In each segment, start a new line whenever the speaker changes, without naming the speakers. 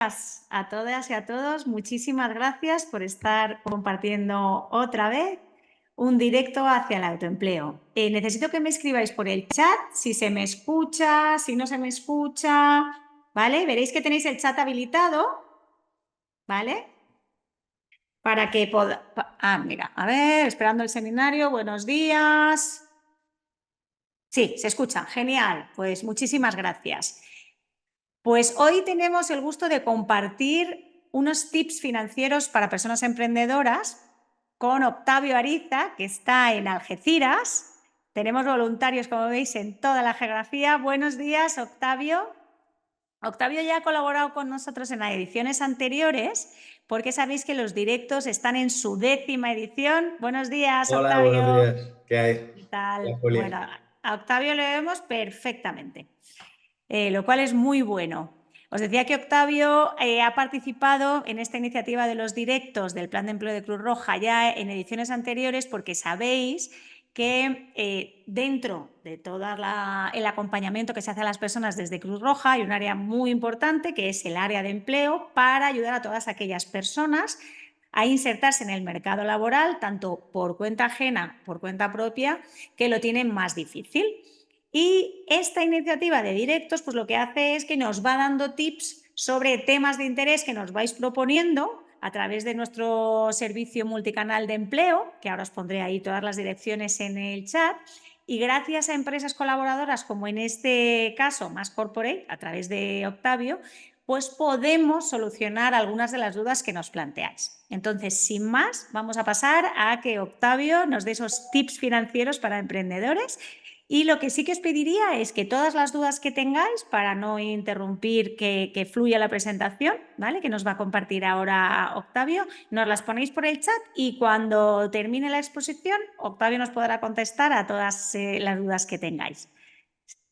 A todas y a todos, muchísimas gracias por estar compartiendo otra vez un directo hacia el autoempleo. Necesito que me escribáis por el chat si se me escucha, si no se me escucha, ¿vale? Veréis que tenéis el chat habilitado, ¿vale? Para que podáis... mira, a ver, esperando el seminario, buenos días. Sí, se escucha, genial, pues muchísimas gracias. Pues hoy tenemos el gusto de compartir unos tips financieros para personas emprendedoras con Octavio Ariza, que está en Algeciras. Tenemos voluntarios, como veis, en toda la geografía. Buenos días, Octavio. Octavio ya ha colaborado con nosotros en las ediciones anteriores, porque sabéis que los directos están en su 10ª edición. Buenos días,
Hola, buenos
Octavio.
días. ¿Qué hay?
¿Qué
Hola,
tal?
Julia.
Bueno, a Octavio le vemos perfectamente. Lo cual es muy bueno. Os decía que Octavio ha participado en esta iniciativa de los directos del Plan de Empleo de Cruz Roja ya en ediciones anteriores, porque sabéis que dentro de todo el acompañamiento que se hace a las personas desde Cruz Roja hay un área muy importante que es el área de empleo para ayudar a todas aquellas personas a insertarse en el mercado laboral, tanto por cuenta ajena, por cuenta propia, que lo tienen más difícil. Y esta iniciativa de directos, pues lo que hace es que nos va dando tips sobre temas de interés que nos vais proponiendo a través de nuestro servicio multicanal de empleo, que ahora os pondré ahí todas las direcciones en el chat. Y gracias a empresas colaboradoras, como en este caso Más Corporate, a través de Octavio, pues podemos solucionar algunas de las dudas que nos planteáis. Entonces, sin más, vamos a pasar a que Octavio nos dé esos tips financieros para emprendedores. Y lo que sí que os pediría es que todas las dudas que tengáis, para no interrumpir que fluya la presentación, ¿vale? Que nos va a compartir ahora Octavio, nos las ponéis por el chat y cuando termine la exposición, Octavio nos podrá contestar a todas las dudas que tengáis.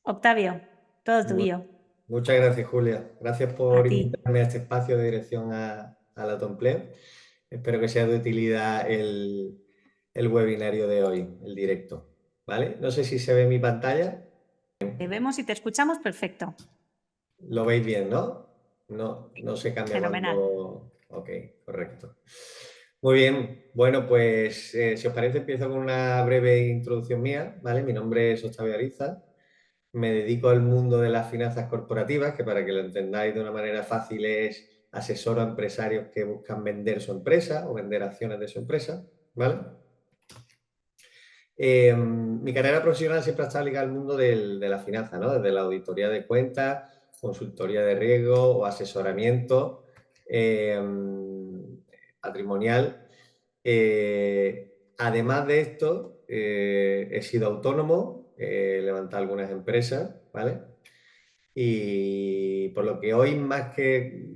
Octavio, todo
Bueno,
tuyo.
muchas gracias, Julia. Gracias
A
por
ti.
invitarme a este espacio de dirección al autoempleo. Espero que sea de utilidad el webinario de hoy, el directo. ¿Vale? No sé si se ve mi pantalla.
Te vemos y te escuchamos perfecto.
Lo veis bien, ¿no? No se cambia
Fenomenal.
cuando... Ok, correcto. Muy bien. Bueno, pues si os parece empiezo con una breve introducción mía, ¿vale? Mi nombre es Octavio Ariza. Me dedico al mundo de las finanzas corporativas, que para que lo entendáis de una manera fácil es asesoro a empresarios que buscan vender su empresa o vender acciones de su empresa, ¿vale? Mi carrera profesional siempre ha estado ligada al mundo de la finanza, ¿no? Desde la auditoría de cuentas, consultoría de riesgo o asesoramiento eh, patrimonial. Además de esto, he sido autónomo, he levantado algunas empresas, ¿vale? Y por lo que hoy, más que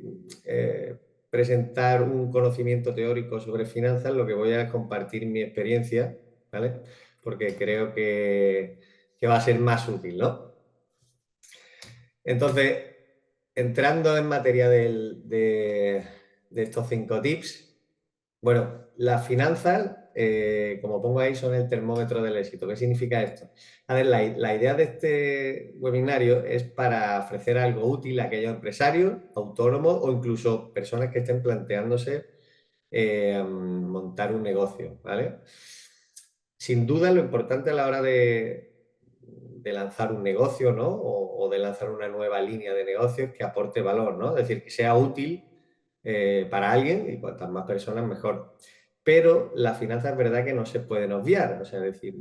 presentar un conocimiento teórico sobre finanzas, lo que voy a compartir mi experiencia, ¿vale? Porque creo que va a ser más útil, ¿no? Entonces, entrando en materia de estos 5 tips, bueno, las finanzas, como pongo ahí, son el termómetro del éxito. ¿Qué significa esto? A ver, la idea de este webinario es para ofrecer algo útil a aquellos empresarios, autónomos o incluso personas que estén planteándose montar un negocio, ¿vale? Sin duda, lo importante a la hora de lanzar un negocio, ¿no? O de lanzar una nueva línea de negocio es que aporte valor, ¿no? Es decir, que sea útil para alguien y cuantas más personas mejor. Pero las finanzas es verdad que no se pueden obviar, o sea, es decir,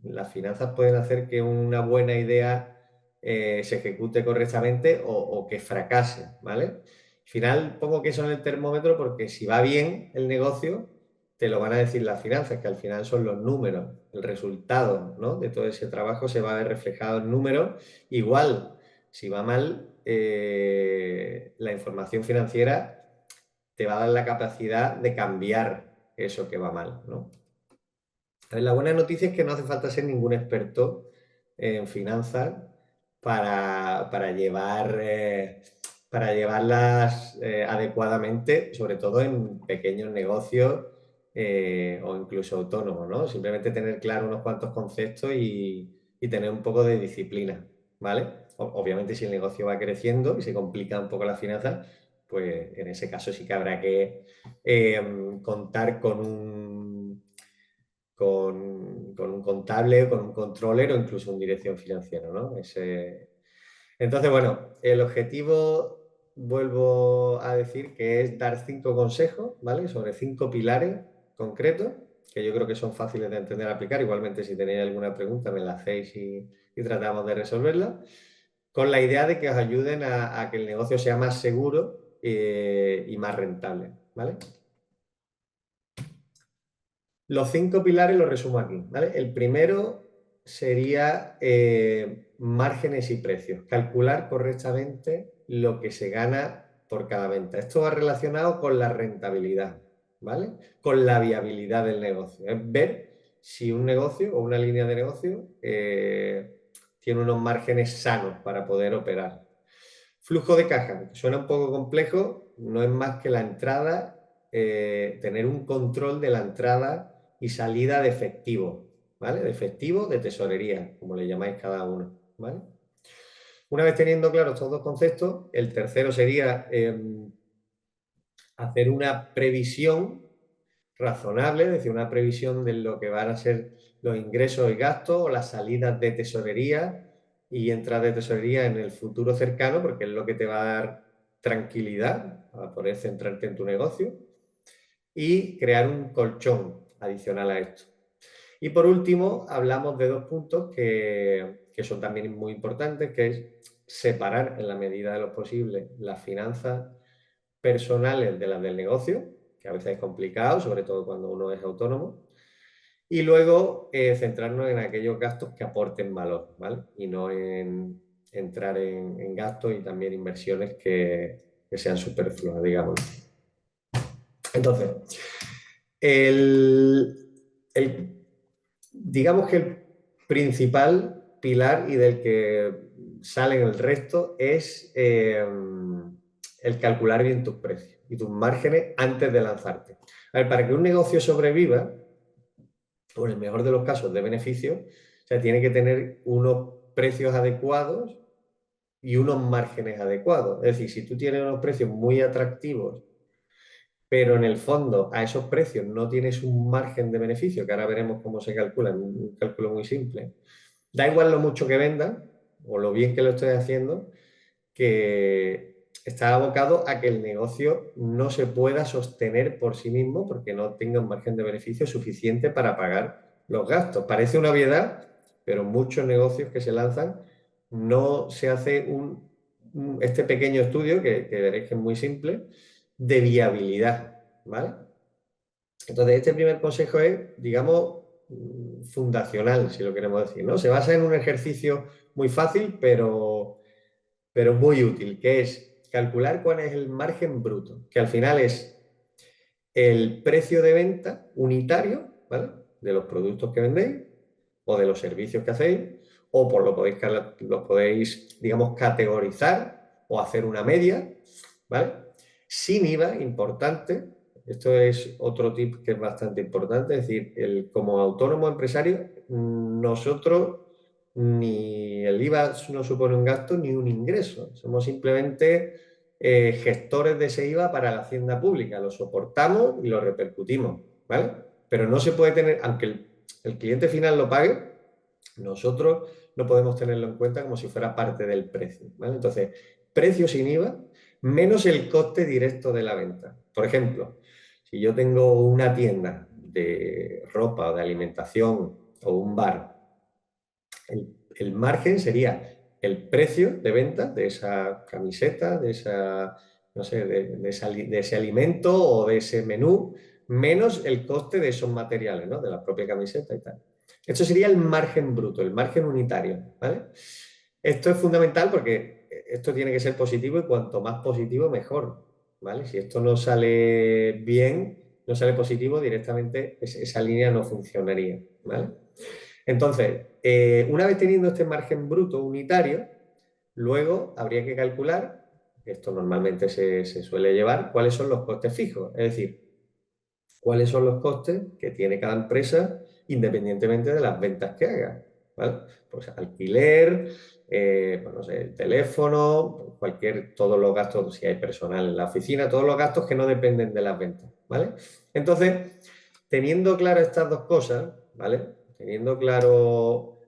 las finanzas pueden hacer que una buena idea se ejecute correctamente o que fracase, ¿vale? Al final pongo que eso en el termómetro porque si va bien el negocio, te lo van a decir las finanzas, que al final son los números, el resultado, ¿no? De todo ese trabajo se va a ver reflejado en números. Igual, si va mal, la información financiera te va a dar la capacidad de cambiar eso que va mal, ¿no? A ver, la buena noticia es que no hace falta ser ningún experto en finanzas para para llevarlas adecuadamente, sobre todo en pequeños negocios o incluso autónomos, ¿no? Simplemente tener claro unos cuantos conceptos y tener un poco de disciplina, ¿vale? Obviamente si el negocio va creciendo y se complica un poco las finanzas, pues en ese caso sí que habrá que contar con un contable, con un controller o incluso un dirección financiera, ¿no? Entonces, bueno, el objetivo, vuelvo a decir, que es dar 5 consejos, ¿vale? Sobre 5 pilares concretos, que yo creo que son fáciles de entender y aplicar. Igualmente, si tenéis alguna pregunta, me la hacéis y tratamos de resolverla, con la idea de que os ayuden a que el negocio sea más seguro y más rentable, ¿vale? Los 5 pilares los resumo aquí, ¿vale? El primero sería márgenes y precios. Calcular correctamente lo que se gana por cada venta. Esto va relacionado con la rentabilidad, ¿vale? Con la viabilidad del negocio. Es ver si un negocio o una línea de negocio tiene unos márgenes sanos para poder operar. Flujo de caja, que suena un poco complejo, no es más que la entrada, tener un control de la entrada y salida de efectivo, ¿vale? De efectivo, de tesorería, como le llamáis cada uno, ¿vale? Una vez teniendo claros estos dos conceptos, el tercero sería hacer una previsión razonable, es decir, una previsión de lo que van a ser los ingresos y gastos o las salidas de tesorería y entradas de tesorería en el futuro cercano, porque es lo que te va a dar tranquilidad para poder centrarte en tu negocio y crear un colchón adicional a esto. Y por último, hablamos de dos puntos que son también muy importantes, que es separar en la medida de lo posible las finanzas personales de las del negocio, que a veces es complicado, sobre todo cuando uno es autónomo, y luego centrarnos en aquellos gastos que aporten valor, ¿vale? Y no en entrar en gastos y también inversiones que sean superfluas, digamos. Entonces, el, digamos que el principal pilar y del que salen el resto es el calcular bien tus precios y tus márgenes antes de lanzarte. A ver, para que un negocio sobreviva, o en el mejor de los casos de beneficio, o sea, tiene que tener unos precios adecuados y unos márgenes adecuados. Es decir, si tú tienes unos precios muy atractivos, pero en el fondo a esos precios no tienes un margen de beneficio, que ahora veremos cómo se calcula, un cálculo muy simple, da igual lo mucho que venda o lo bien que lo estoy haciendo, que está abocado a que el negocio no se pueda sostener por sí mismo porque no tenga un margen de beneficio suficiente para pagar los gastos. Parece una obviedad, pero muchos negocios que se lanzan no se hace este pequeño estudio, que veréis que es muy simple, de viabilidad, ¿vale? Entonces, este primer consejo es, digamos, fundacional, si lo queremos decir, ¿no? Se basa en un ejercicio muy fácil, pero muy útil, que es calcular cuál es el margen bruto, que al final es el precio de venta unitario, ¿vale? De los productos que vendéis o de los servicios que hacéis, o por lo podéis, digamos, categorizar o hacer una media, ¿vale? Sin IVA, importante. Esto es otro tip que es bastante importante, es decir, como autónomo empresario, nosotros ni el IVA no supone un gasto ni un ingreso. Somos simplemente gestores de ese IVA para la hacienda pública. Lo soportamos y lo repercutimos, ¿vale? Pero no se puede tener, aunque el cliente final lo pague, nosotros no podemos tenerlo en cuenta como si fuera parte del precio, ¿vale? Entonces, precio sin IVA menos el coste directo de la venta. Por ejemplo, si yo tengo una tienda de ropa o de alimentación o un bar, el margen sería el precio de venta de esa camiseta, de esa, no sé, de ese alimento o de ese menú, menos el coste de esos materiales, ¿no? De la propia camiseta y tal. Esto sería el margen bruto, el margen unitario, ¿vale? Esto es fundamental porque esto tiene que ser positivo y cuanto más positivo, mejor, ¿vale? Si esto no sale bien, no sale positivo, directamente esa línea no funcionaría, ¿vale? Entonces, una vez teniendo este margen bruto unitario, luego habría que calcular, esto normalmente se suele llevar, cuáles son los costes fijos, es decir, cuáles son los costes que tiene cada empresa independientemente de las ventas que haga, ¿vale? Pues alquiler, pues no sé, el teléfono, todos los gastos, si hay personal en la oficina, todos los gastos que no dependen de las ventas, ¿vale? Entonces, teniendo claro estas dos cosas, ¿vale? Teniendo claro,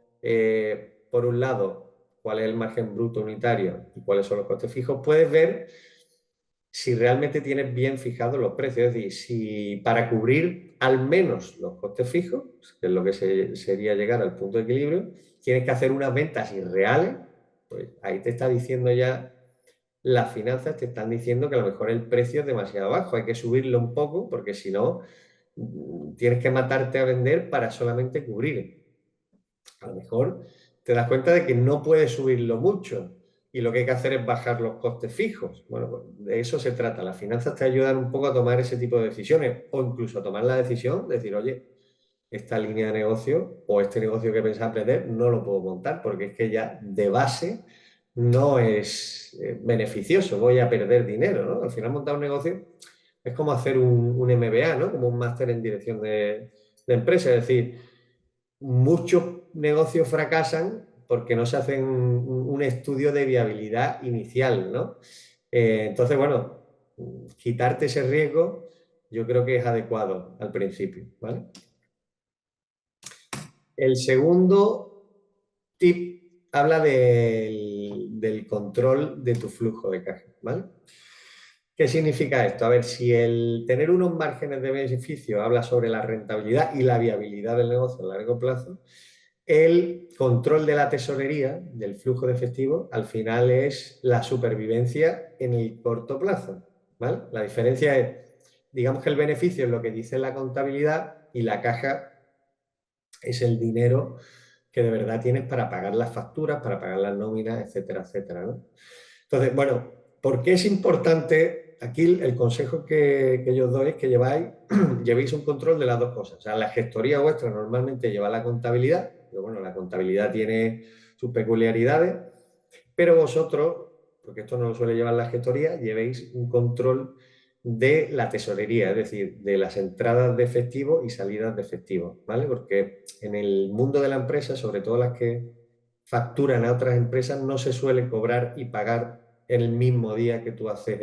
por un lado, cuál es el margen bruto unitario y cuáles son los costes fijos, puedes ver si realmente tienes bien fijados los precios. Es decir, si para cubrir al menos los costes fijos, que es lo que sería llegar al punto de equilibrio, tienes que hacer unas ventas irreales, pues ahí te está diciendo ya, las finanzas te están diciendo que a lo mejor el precio es demasiado bajo, hay que subirlo un poco porque si no, tienes que matarte a vender para solamente cubrir. A lo mejor te das cuenta de que no puedes subirlo mucho y lo que hay que hacer es bajar los costes fijos. Bueno, pues de eso se trata. Las finanzas te ayudan un poco a tomar ese tipo de decisiones o incluso a tomar la decisión de decir, oye, esta línea de negocio o este negocio que pensaba aprender no lo puedo montar porque es que ya de base no es beneficioso, voy a perder dinero, ¿no? Al final montar un negocio es como hacer un MBA, ¿no? Como un máster en dirección de empresa, es decir, muchos negocios fracasan porque no se hacen un estudio de viabilidad inicial, ¿no? Entonces, bueno, quitarte ese riesgo yo creo que es adecuado al principio, ¿vale? El segundo tip habla del control de tu flujo de caja, ¿vale? ¿Qué significa esto? A ver, si el tener unos márgenes de beneficio habla sobre la rentabilidad y la viabilidad del negocio a largo plazo, el control de la tesorería, del flujo de efectivo, al final es la supervivencia en el corto plazo, ¿vale? La diferencia es, digamos que el beneficio es lo que dice la contabilidad y la caja es el dinero que de verdad tienes para pagar las facturas, para pagar las nóminas, etcétera, etcétera, ¿no? Entonces, bueno, ¿por qué es importante? Aquí el consejo que yo os doy es que llevéis un control de las dos cosas. O sea, la gestoría vuestra normalmente lleva la contabilidad, pero bueno, la contabilidad tiene sus peculiaridades, pero vosotros, porque esto no lo suele llevar la gestoría, llevéis un control de la tesorería, es decir, de las entradas de efectivo y salidas de efectivo, ¿vale? Porque en el mundo de la empresa, sobre todo las que facturan a otras empresas, no se suele cobrar y pagar en el mismo día que tú haces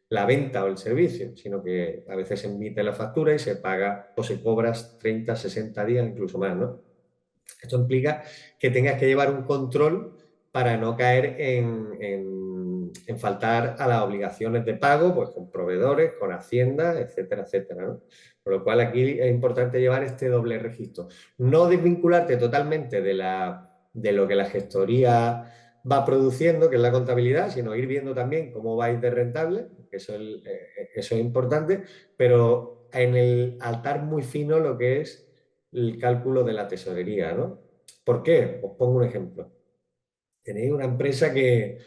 la venta o el servicio, sino que a veces se emite la factura y se paga o se cobras 30, 60 días, incluso más, ¿no? Esto implica que tengas que llevar un control para no caer en faltar a las obligaciones de pago, pues con proveedores, con Hacienda, etcétera, etcétera, ¿no? Por lo cual aquí es importante llevar este doble registro. No desvincularte totalmente de lo que la gestoría va produciendo, que es la contabilidad, sino ir viendo también cómo vais de rentable, que eso es importante, pero en el altar muy fino lo que es el cálculo de la tesorería, ¿no? ¿Por qué? Os pongo un ejemplo. Tenéis una empresa que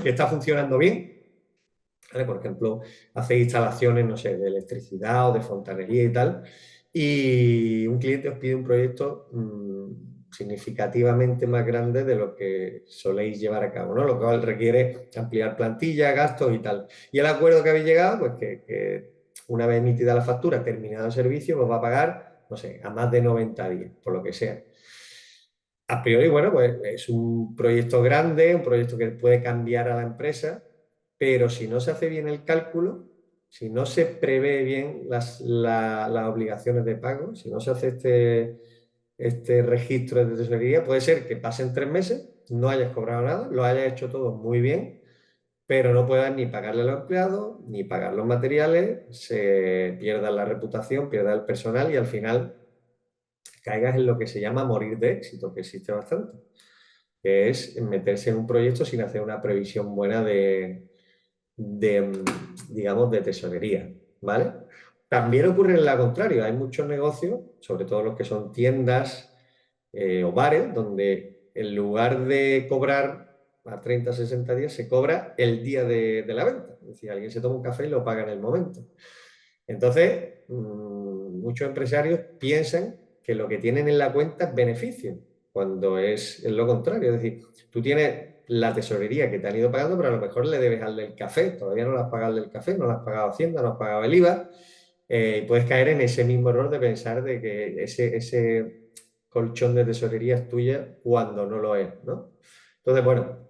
está funcionando bien, ¿vale? Por ejemplo, hacéis instalaciones, no sé, de electricidad o de fontanería y tal, y un cliente os pide un proyecto significativamente más grande de lo que soléis llevar a cabo, ¿no? Lo cual requiere ampliar plantilla, gastos y tal. Y el acuerdo que habéis llegado, pues que una vez emitida la factura, terminado el servicio, os va a pagar, no sé, a más de 90 días, por lo que sea. A priori, bueno, pues es un proyecto grande, un proyecto que puede cambiar a la empresa, pero si no se hace bien el cálculo, si no se prevé bien las obligaciones de pago, si no se hace este registro de tesorería, puede ser que pasen 3 meses, no hayas cobrado nada, lo hayas hecho todo muy bien, pero no puedas ni pagarle a los empleados, ni pagar los materiales, se pierda la reputación, pierda el personal y al final caigas en lo que se llama morir de éxito, que existe bastante, que es meterse en un proyecto sin hacer una previsión buena de, digamos, de tesorería, ¿vale? También ocurre en la contrario, hay muchos negocios, sobre todo los que son tiendas o bares, donde en lugar de cobrar a 30, 60 días, se cobra el día de la venta. Es decir, alguien se toma un café y lo paga en el momento. Entonces, muchos empresarios piensan que lo que tienen en la cuenta es beneficio, cuando es lo contrario. Es decir, tú tienes la tesorería que te han ido pagando, pero a lo mejor le debes al del café, todavía no le has pagado el del café, no le has pagado Hacienda, no has pagado el IVA, y puedes caer en ese mismo error de pensar de que ese colchón de tesorería es tuya cuando no lo es, ¿no? Entonces, bueno,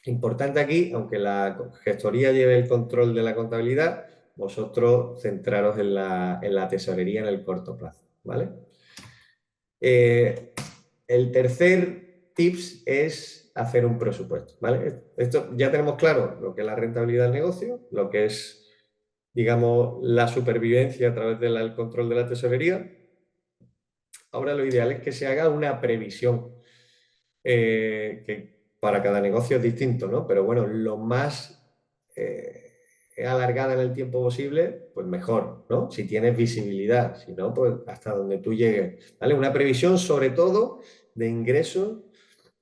importante aquí, aunque la gestoría lleve el control de la contabilidad, vosotros centraros en la tesorería en el corto plazo, ¿vale? El tercer tips es hacer un presupuesto, ¿vale? Esto ya tenemos claro lo que es la rentabilidad del negocio, lo que es, digamos, la supervivencia a través del control de la tesorería. Ahora lo ideal es que se haga una previsión, que para cada negocio es distinto, ¿no? Pero bueno, lo más alargada en el tiempo posible, pues mejor, ¿no? Si tienes visibilidad, si no, pues hasta donde tú llegues, ¿vale? Una previsión sobre todo de ingresos,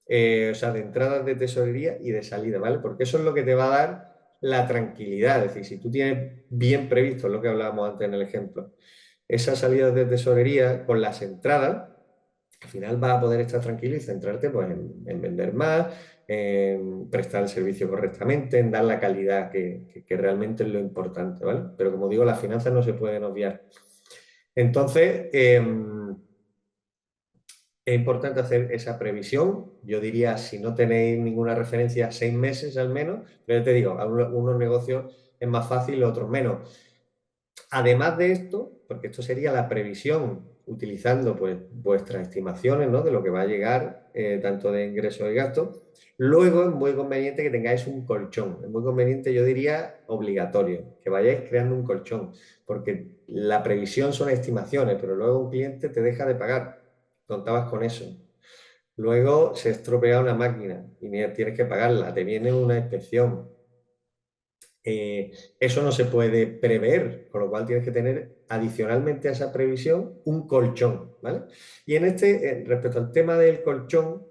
o sea, de entradas de tesorería y de salida, ¿vale? Porque eso es lo que te va a dar la tranquilidad, es decir, si tú tienes bien previsto lo que hablábamos antes en el ejemplo, esas salidas de tesorería con las entradas, al final vas a poder estar tranquilo y centrarte pues, en vender más, en prestar el servicio correctamente, en dar la calidad que realmente es lo importante, ¿vale? Pero como digo, las finanzas no se pueden obviar. Entonces, es importante hacer esa previsión. Yo diría, si no tenéis ninguna referencia, 6 meses al menos. Pero ya te digo, a unos negocios es más fácil, otros menos. Además de esto, porque esto sería la previsión utilizando pues, vuestras estimaciones, ¿no? De lo que va a llegar, tanto de ingresos y gastos, luego es muy conveniente que tengáis un colchón. Es muy conveniente, yo diría, obligatorio, que vayáis creando un colchón, porque la previsión son estimaciones, pero luego un cliente te deja de pagar. Contabas con eso. Luego se estropea una máquina y tienes que pagarla, te viene una inspección, eso no se puede prever, con lo cual tienes que tener adicionalmente a esa previsión un colchón, ¿vale? Y en respecto al tema del colchón,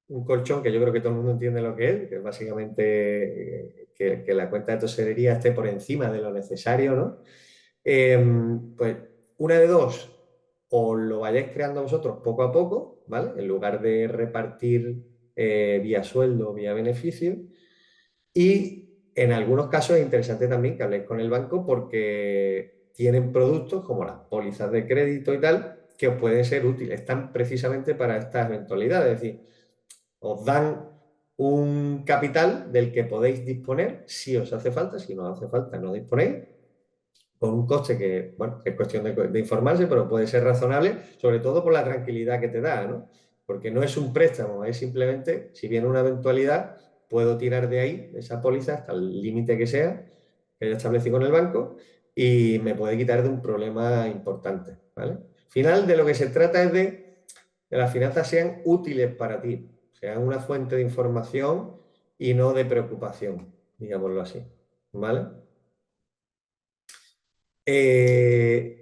un colchón que yo creo que todo el mundo entiende lo que es básicamente que la cuenta de tesorería esté por encima de lo necesario, ¿no? Pues una de dos, o lo vayáis creando vosotros poco a poco, ¿vale? En lugar de repartir vía sueldo, vía beneficio, y en algunos casos es interesante también que habléis con el banco porque tienen productos como las pólizas de crédito y tal que os pueden ser útiles. Están precisamente para estas eventualidades. Es decir, os dan un capital del que podéis disponer si os hace falta, si no os hace falta, no disponéis, con un coste que, bueno, es cuestión de informarse, pero puede ser razonable, sobre todo por la tranquilidad que te da, ¿no? Porque no es un préstamo, es simplemente, si viene una eventualidad, puedo tirar de ahí, de esa póliza, hasta el límite que sea, que haya establecido con el banco, y me puede quitar de un problema importante, ¿vale? Al final, de lo que se trata es de que las finanzas sean útiles para ti, sean una fuente de información y no de preocupación, digámoslo así, ¿vale? Eh,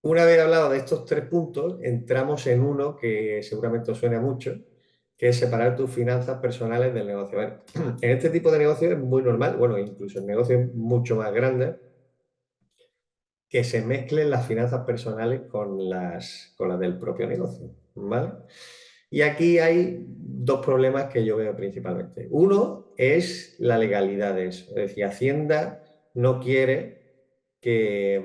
Una vez hablado de estos tres puntos, entramos en uno que seguramente os suena mucho, que es separar tus finanzas personales del negocio. A ver, en este tipo de negocios es muy normal, bueno, incluso en negocios mucho más grandes, que se mezclen las finanzas personales con las del propio negocio, ¿vale? Y aquí hay dos problemas que yo veo principalmente. Uno es la legalidad de eso, es decir, Hacienda no quiere que,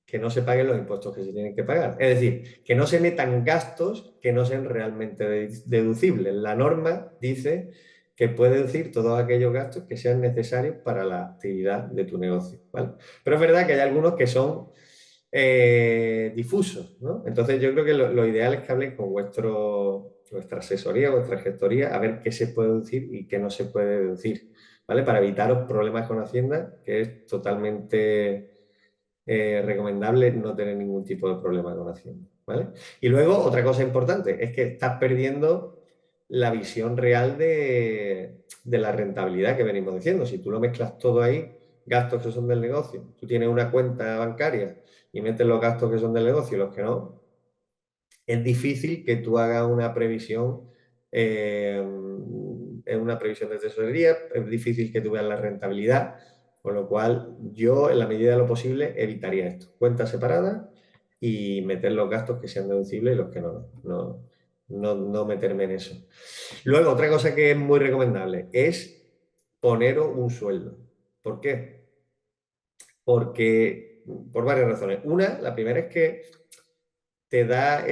que no se paguen los impuestos que se tienen que pagar. Es decir, que no se metan gastos que no sean realmente deducibles. La norma dice que puede deducir todos aquellos gastos que sean necesarios para la actividad de tu negocio, ¿vale? Pero es verdad que hay algunos que son difusos, ¿no? Entonces yo creo que lo ideal es que habléis con vuestra asesoría, vuestra gestoría, a ver qué se puede deducir y qué no se puede deducir, ¿vale? Para evitaros problemas con Hacienda, que es totalmente recomendable no tener ningún tipo de problema con Hacienda, ¿vale? Y luego, otra cosa importante, es que estás perdiendo la visión real de la rentabilidad que venimos diciendo. Si tú lo mezclas todo ahí, gastos que son del negocio, tú tienes una cuenta bancaria y metes los gastos que son del negocio y los que no, es difícil que tú hagas una previsión de tesorería, es difícil que tú veas la rentabilidad, con lo cual yo, en la medida de lo posible, evitaría esto. Cuentas separadas y meter los gastos que sean deducibles y los que no meterme en eso. Luego, otra cosa que es muy recomendable es poneros un sueldo. ¿Por qué? Porque, por varias razones. Una, la primera es que te da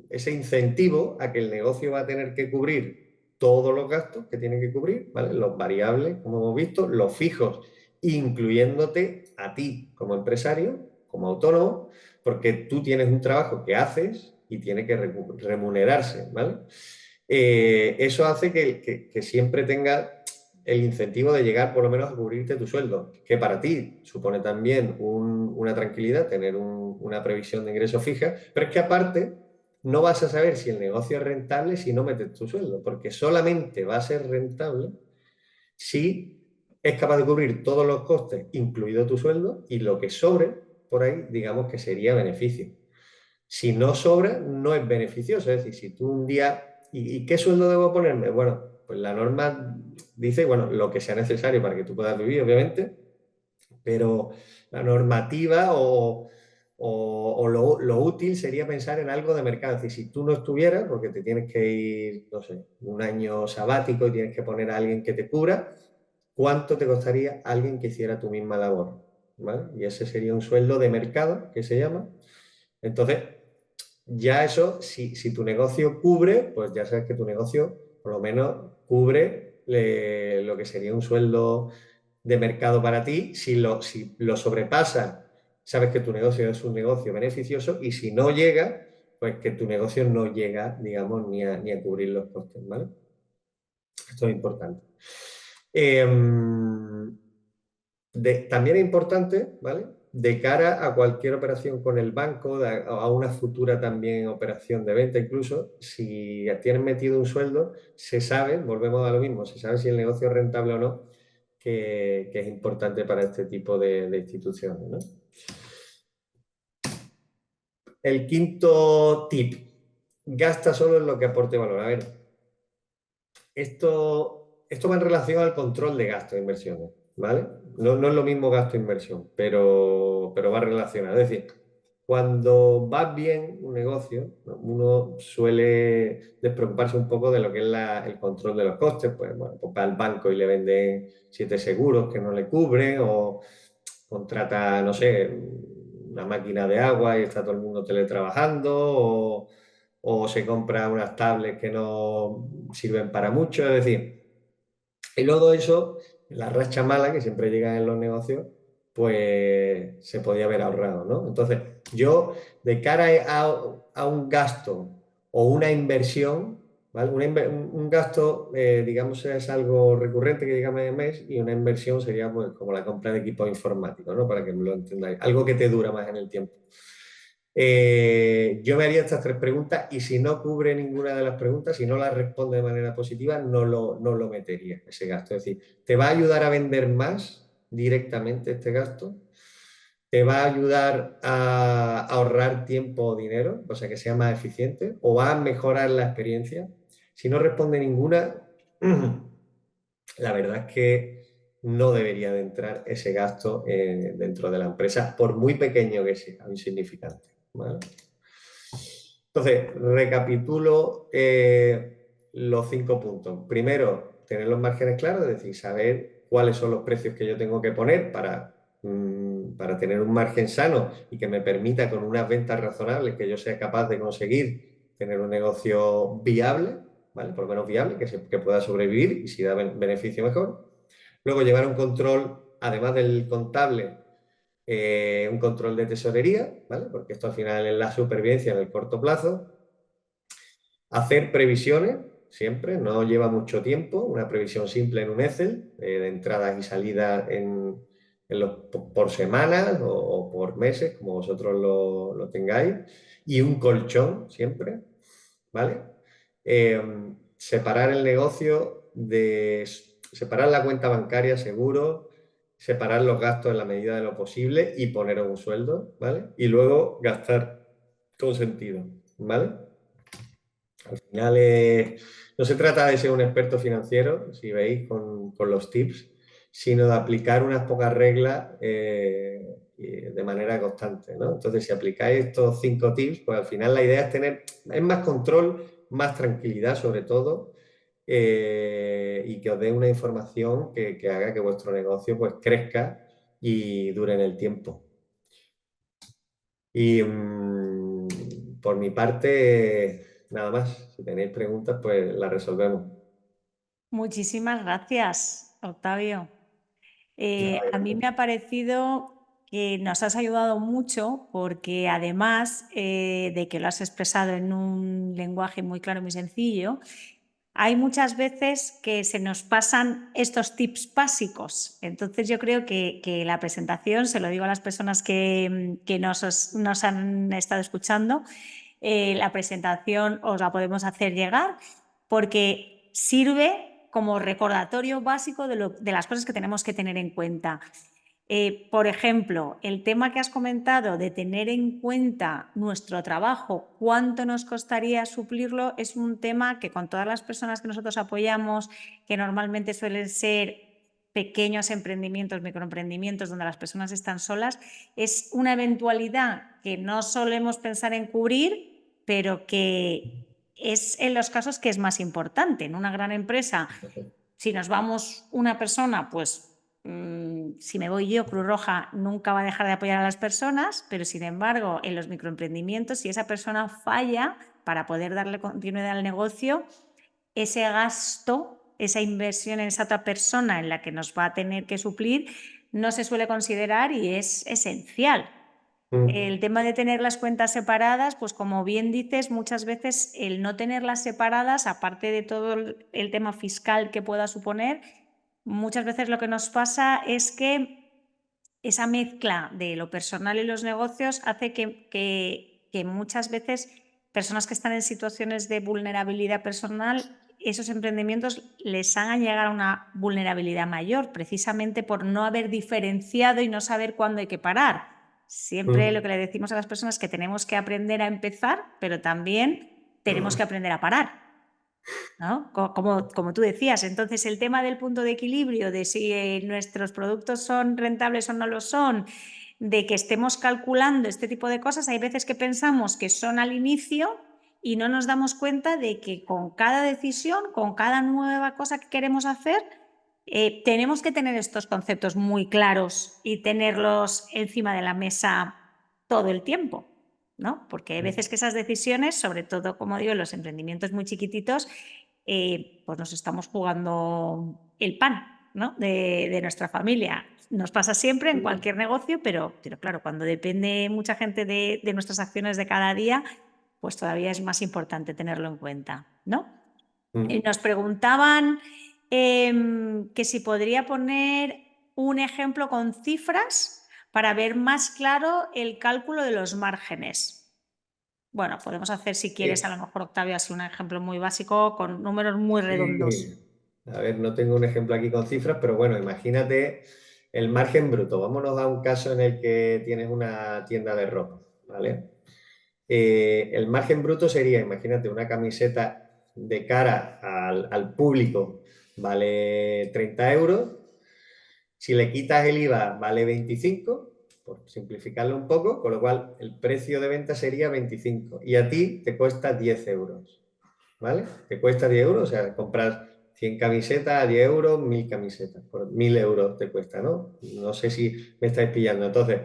ese incentivo a que el negocio va a tener que cubrir todos los gastos que tiene que cubrir, ¿vale? Los variables, como hemos visto, los fijos, incluyéndote a ti como empresario, como autónomo, porque tú tienes un trabajo que haces y tiene que remunerarse, ¿vale? Eso hace que siempre tenga el incentivo de llegar por lo menos a cubrirte tu sueldo, que para ti supone también una tranquilidad, tener una previsión de ingresos fija, pero es que aparte no vas a saber si el negocio es rentable si no metes tu sueldo, porque solamente va a ser rentable si es capaz de cubrir todos los costes, incluido tu sueldo, y lo que sobre por ahí, digamos que sería beneficio. Si no sobra, no es beneficioso. Es decir, si tú un día, ¿y qué sueldo debo ponerme? Bueno, pues la norma dice, bueno, lo que sea necesario para que tú puedas vivir, obviamente, pero la normativa o lo útil sería pensar en algo de mercado. Es decir, si tú no estuvieras, porque te tienes que ir, no sé, un año sabático y tienes que poner a alguien que te cubra, ¿cuánto te costaría alguien que hiciera tu misma labor? ¿Vale? Y ese sería un sueldo de mercado, que se llama. Entonces, ya eso, si tu negocio cubre, pues ya sabes que tu negocio por lo menos cubre lo que sería un sueldo de mercado para ti. Si lo sobrepasa, sabes que tu negocio es un negocio beneficioso y si no llega, pues que tu negocio no llega, digamos, ni a cubrir los costes, ¿vale? Esto es importante. Eh, también es importante, ¿vale? De cara a cualquier operación con el banco, a una futura también operación de venta, incluso, si tienes metido un sueldo, se sabe, volvemos a lo mismo, se sabe si el negocio es rentable o no, que es importante para este tipo de instituciones, ¿no? El quinto tip, gasta solo en lo que aporte valor. A ver, esto va en relación al control de gasto de inversiones, ¿vale? No es lo mismo gasto e inversión, pero va relacionado. Es decir, cuando va bien un negocio, ¿no? Uno suele despreocuparse un poco de lo que es el control de los costes. Pues, bueno, pues va al banco y le venden 7 seguros que no le cubren, o contrata, no sé, una máquina de agua y está todo el mundo teletrabajando, o se compra unas tablets que no sirven para mucho. Es decir, y luego eso, la racha mala que siempre llega en los negocios, pues se podía haber ahorrado, ¿no? Entonces, yo, de cara a un gasto o una inversión, ¿vale? Un gasto, digamos, es algo recurrente que llega mes a mes, y una inversión sería pues, como la compra de equipos informáticos, ¿no? Para que me lo entendáis. Algo que te dura más en el tiempo. Yo me haría estas 3 preguntas, y si no cubre ninguna de las preguntas, si no las responde de manera positiva, no lo metería ese gasto. Es decir, ¿te va a ayudar a vender más directamente este gasto? ¿Te va a ayudar a ahorrar tiempo o dinero? O sea, que sea más eficiente. ¿O va a mejorar la experiencia? Si no responde ninguna, la verdad es que no debería de entrar ese gasto dentro de la empresa, por muy pequeño que sea, insignificante, ¿vale? Entonces, recapitulo los 5 puntos. Primero, tener los márgenes claros, es decir, saber cuáles son los precios que yo tengo que poner para tener un margen sano y que me permita, con unas ventas razonables, que yo sea capaz de conseguir tener un negocio viable, ¿vale? Por lo menos viable, que pueda sobrevivir, y si da beneficio mejor. Luego, llevar un control, además del contable, un control de tesorería, ¿vale? Porque esto al final es la supervivencia en el corto plazo. Hacer previsiones, siempre, no lleva mucho tiempo, una previsión simple en un Excel, de entradas y salidas por semanas o por meses, como vosotros lo tengáis, y un colchón siempre, ¿vale? Separar el negocio separar la cuenta bancaria, seguro, separar los gastos en la medida de lo posible y poner un sueldo, ¿vale? Y luego gastar con sentido, ¿vale? Al final no se trata de ser un experto financiero, si veis, con los tips, sino de aplicar unas pocas reglas de manera constante, ¿no? Entonces, si aplicáis estos 5 tips, pues al final la idea es más control, más tranquilidad sobre todo, y que os dé una información que haga que vuestro negocio pues crezca y dure en el tiempo. Y por mi parte, nada más. Si tenéis preguntas, pues las resolvemos.
Muchísimas gracias, Octavio.
Nada,
A mí me ha parecido que nos has ayudado mucho porque además de que lo has expresado en un lenguaje muy claro y muy sencillo, hay muchas veces que se nos pasan estos tips básicos. Entonces yo creo que la presentación, se lo digo a las personas que nos han estado escuchando, la presentación os la podemos hacer llegar porque sirve como recordatorio básico de las cosas que tenemos que tener en cuenta. Por ejemplo, el tema que has comentado de tener en cuenta nuestro trabajo, cuánto nos costaría suplirlo, es un tema que con todas las personas que nosotros apoyamos, que normalmente suelen ser pequeños emprendimientos, microemprendimientos, donde las personas están solas, es una eventualidad que no solemos pensar en cubrir, pero que es en los casos que es más importante. En una gran empresa, si nos vamos una persona, pues si me voy yo, Cruz Roja nunca va a dejar de apoyar a las personas, pero sin embargo, en los microemprendimientos, si esa persona falla para poder darle continuidad al negocio, ese gasto, esa inversión en esa otra persona en la que nos va a tener que suplir, no se suele considerar y es esencial. El tema de tener las cuentas separadas, pues como bien dices, muchas veces el no tenerlas separadas, aparte de todo el tema fiscal que pueda suponer, muchas veces lo que nos pasa es que esa mezcla de lo personal y los negocios hace que muchas veces personas que están en situaciones de vulnerabilidad personal, esos emprendimientos les hagan llegar a una vulnerabilidad mayor, precisamente por no haber diferenciado y no saber cuándo hay que parar. Siempre lo que le decimos a las personas es que tenemos que aprender a empezar, pero también tenemos que aprender a parar, ¿no? Como tú decías. Entonces, el tema del punto de equilibrio, de si nuestros productos son rentables o no lo son, de que estemos calculando este tipo de cosas, hay veces que pensamos que son al inicio y no nos damos cuenta de que con cada decisión, con cada nueva cosa que queremos hacer, tenemos que tener estos conceptos muy claros y tenerlos encima de la mesa todo el tiempo, ¿no? Porque hay veces que esas decisiones, sobre todo, como digo, en los emprendimientos muy chiquititos, pues nos estamos jugando el pan, ¿no? de nuestra familia. Nos pasa siempre en cualquier negocio, pero claro, cuando depende mucha gente de nuestras acciones de cada día, pues todavía es más importante tenerlo en cuenta, ¿no? Nos preguntaban que si podría poner un ejemplo con cifras para ver más claro el cálculo de los márgenes. Bueno, podemos hacer, si quieres, a lo mejor, Octavio, así un ejemplo muy básico con números muy redondos.
Sí. A ver, no tengo un ejemplo aquí con cifras, pero bueno, imagínate el margen bruto. Vámonos a un caso en el que tienes una tienda de ropa, ¿vale? El margen bruto sería, imagínate, una camiseta de cara al público vale 30 euros. Si le quitas el IVA vale 25, por simplificarlo un poco, con lo cual el precio de venta sería 25 y a ti te cuesta 10 euros. ¿Vale? Te cuesta 10 euros, o sea, compras 100 camisetas a 10 euros, 1000 camisetas, por 1000 euros te cuesta, ¿no? No sé si me estáis pillando. Entonces,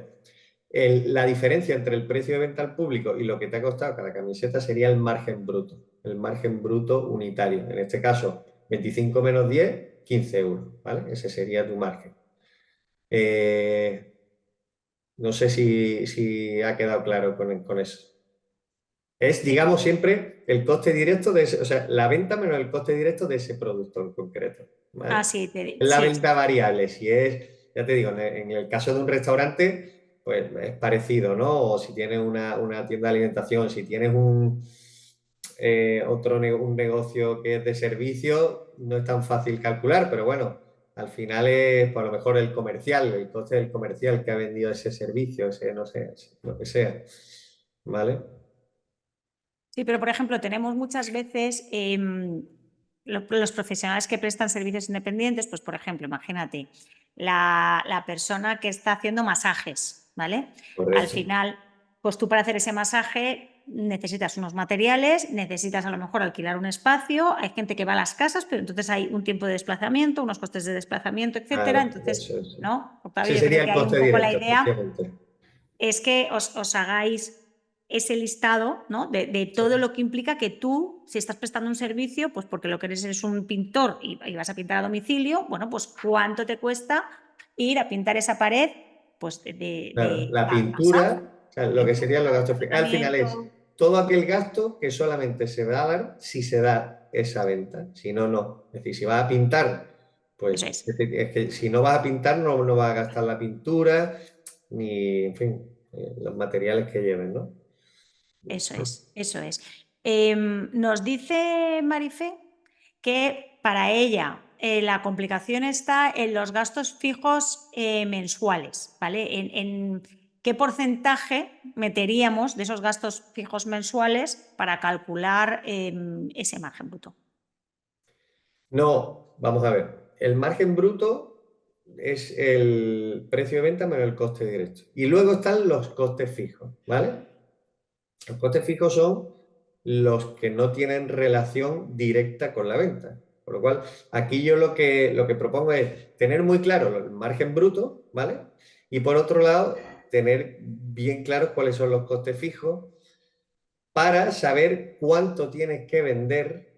la diferencia entre el precio de venta al público y lo que te ha costado cada camiseta sería el margen bruto unitario. En este caso, 25 menos 10, 15 euros, ¿vale? Ese sería tu margen. Eh, no sé si ha quedado claro con eso. Es, digamos, siempre el coste directo de ese, o sea, la venta menos el coste directo de ese producto en concreto. ¿Vale?
Ah, sí,
Es la
sí.
venta variable. Si es, ya te digo, en el caso de un restaurante, pues es parecido, ¿no? O si tienes una tienda de alimentación, si tienes un negocio que es de servicio, no es tan fácil calcular, pero bueno, al final es por lo mejor el comercial, el coste del comercial que ha vendido ese servicio, ese, no sé, lo que sea. ¿Vale?
Sí, pero por ejemplo, tenemos muchas veces los profesionales que prestan servicios independientes, pues por ejemplo, imagínate, la persona que está haciendo masajes, ¿vale? Al
Correcto.
final, pues tú para hacer ese masaje necesitas unos materiales, necesitas a lo mejor alquilar un espacio, hay gente que va a las casas, pero entonces hay un tiempo de desplazamiento, unos costes de desplazamiento, etcétera.
Claro,
Entonces,
eso es.
¿no? Octavio,
Ese
yo creo
sería
que
el
hay un
coste
poco la
directo,
idea
efectivamente.
es que os hagáis ese listado, ¿no? de todo lo que implica que tú, si estás prestando un servicio, pues porque lo que eres es un pintor y vas a pintar a domicilio, bueno, pues cuánto te cuesta ir a pintar esa pared, pues
Claro, la
a casa,
pintura, o sea, lo que serían los gastos fijos. Al final es
tratamiento,
todo aquel gasto que solamente se va a dar si se da esa venta. Si no, no. Es decir, si vas a pintar,
eso
pues
es.
es que si no vas a pintar, no vas a gastar la pintura, ni, en fin, los materiales que lleven, ¿no?
Eso es, eso es. Nos dice Marifé que para ella la complicación está en los gastos fijos mensuales, ¿vale? En qué porcentaje meteríamos de esos gastos fijos mensuales para calcular ese margen bruto.
No, vamos a ver. El margen bruto es el precio de venta menos el coste directo. Y luego están los costes fijos, ¿vale? Los costes fijos son los que no tienen relación directa con la venta. Por lo cual, aquí yo lo que propongo es tener muy claro el margen bruto, ¿vale? Y por otro lado, tener bien claros cuáles son los costes fijos para saber cuánto tienes que vender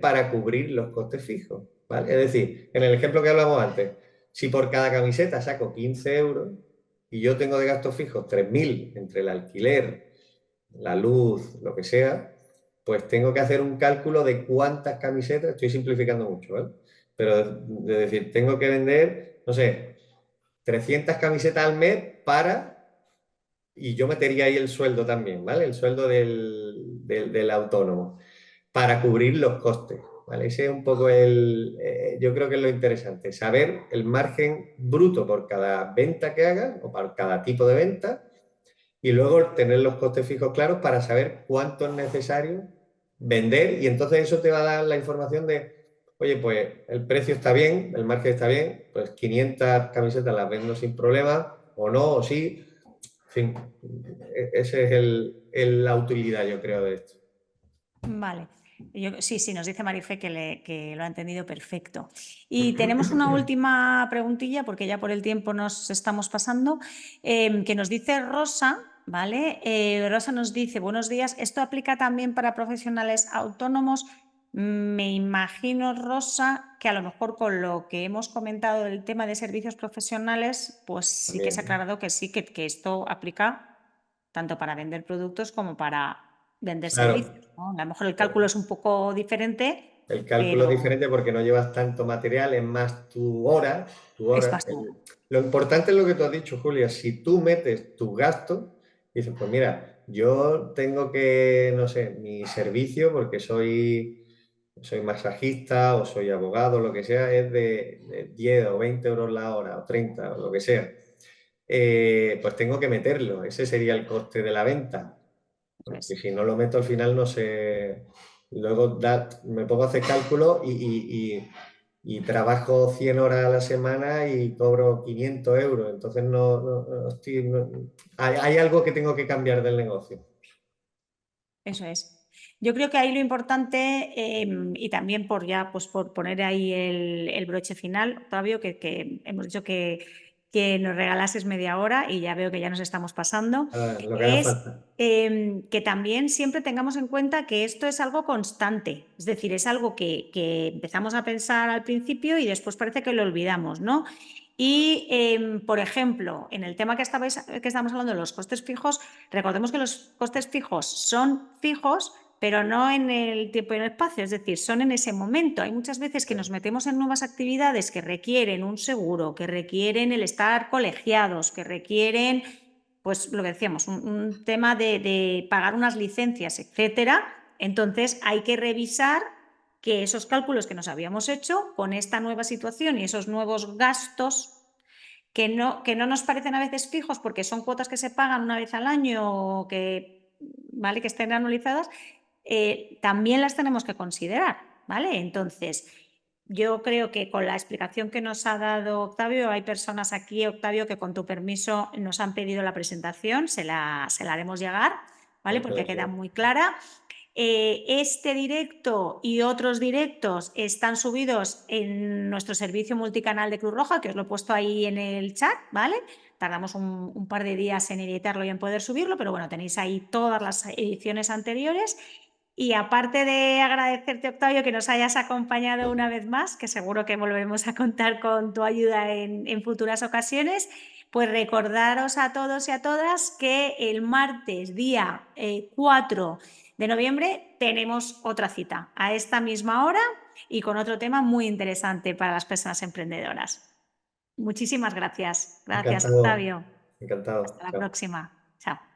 para cubrir los costes fijos, ¿vale? Es decir, en el ejemplo que hablamos antes, si por cada camiseta saco 15 euros y yo tengo de gastos fijos 3.000 entre el alquiler, la luz, lo que sea, pues tengo que hacer un cálculo de cuántas camisetas, estoy simplificando mucho, ¿vale? Pero de decir, tengo que vender, no sé, 300 camisetas al mes y yo metería ahí el sueldo también, ¿vale? El sueldo del autónomo, para cubrir los costes, ¿vale? Ese es un poco yo creo que es lo interesante, saber el margen bruto por cada venta que hagas o por cada tipo de venta y luego tener los costes fijos claros para saber cuánto es necesario vender y entonces eso te va a dar la información de, oye, pues el precio está bien, el margen está bien, pues 500 camisetas las vendo sin problema o no, o sí, en fin, esa es la utilidad, yo creo, de esto.
Vale. Sí, sí, nos dice Marifé que lo ha entendido perfecto. Y tenemos una última preguntilla, porque ya por el tiempo nos estamos pasando, que nos dice Rosa, ¿vale? Rosa nos dice, buenos días, ¿esto aplica también para profesionales autónomos? Me imagino, Rosa, que a lo mejor con lo que hemos comentado del tema de servicios profesionales, pues sí que se ha
También.
aclarado que sí, que esto aplica tanto para vender productos como para vender
Claro,
servicios, ¿no? A lo mejor el cálculo es un poco diferente,
el cálculo es
pero
diferente porque no llevas tanto material, es más tu hora, tu
es
hora.
más tú.
Lo importante es lo que tú has dicho, Julia, si tú metes tus gastos, dices, pues mira, yo tengo que, no sé, mi servicio, porque soy masajista o soy abogado, lo que sea, es de 10 o 20 euros la hora o 30 o lo que sea. Pues tengo que meterlo, ese sería el coste de la venta. Porque
Pues,
si no lo meto al final no sé. Luego me pongo a hacer cálculos y trabajo 100 horas a la semana y cobro 500 euros. Entonces hay algo que tengo que cambiar del negocio.
eso es. Yo creo que ahí lo importante, y también por ya, pues por poner ahí el broche final, Octavio, que hemos dicho que nos regalases media hora y ya veo que ya nos estamos pasando,
Lo que haga
es
falta.
que también siempre tengamos en cuenta que esto es algo constante, es decir, es algo que empezamos a pensar al principio y después parece que lo olvidamos, ¿no? Y, por ejemplo, en el tema que estamos hablando de los costes fijos, recordemos que los costes fijos son fijos, pero no en el tiempo y en el espacio, es decir, son en ese momento. Hay muchas veces que nos metemos en nuevas actividades que requieren un seguro, que requieren el estar colegiados, que requieren, pues lo que decíamos, un tema de pagar unas licencias, etcétera. Entonces hay que revisar que esos cálculos que nos habíamos hecho con esta nueva situación y esos nuevos gastos que no nos parecen a veces fijos porque son cuotas que se pagan una vez al año o que, ¿vale? Que estén anualizadas, también las tenemos que considerar, ¿vale? Entonces, yo creo que con la explicación que nos ha dado Octavio, hay personas aquí, Octavio, que con tu permiso nos han pedido la presentación, se la haremos llegar, ¿vale?
Pues
Porque
puede
queda
ser.
muy clara. Este directo y otros directos están subidos en nuestro servicio multicanal de Cruz Roja, que os lo he puesto ahí en el chat, ¿vale? Tardamos un par de días en editarlo y en poder subirlo, pero bueno, tenéis ahí todas las ediciones anteriores. Y aparte de agradecerte, Octavio, que nos hayas acompañado una vez más, que seguro que volvemos a contar con tu ayuda en futuras ocasiones, pues recordaros a todos y a todas que el martes, día 4 de noviembre, tenemos otra cita a esta misma hora y con otro tema muy interesante para las personas emprendedoras. Muchísimas gracias. Gracias,
Encantado,
Octavio.
encantado.
Hasta la
Chao.
próxima. Chao.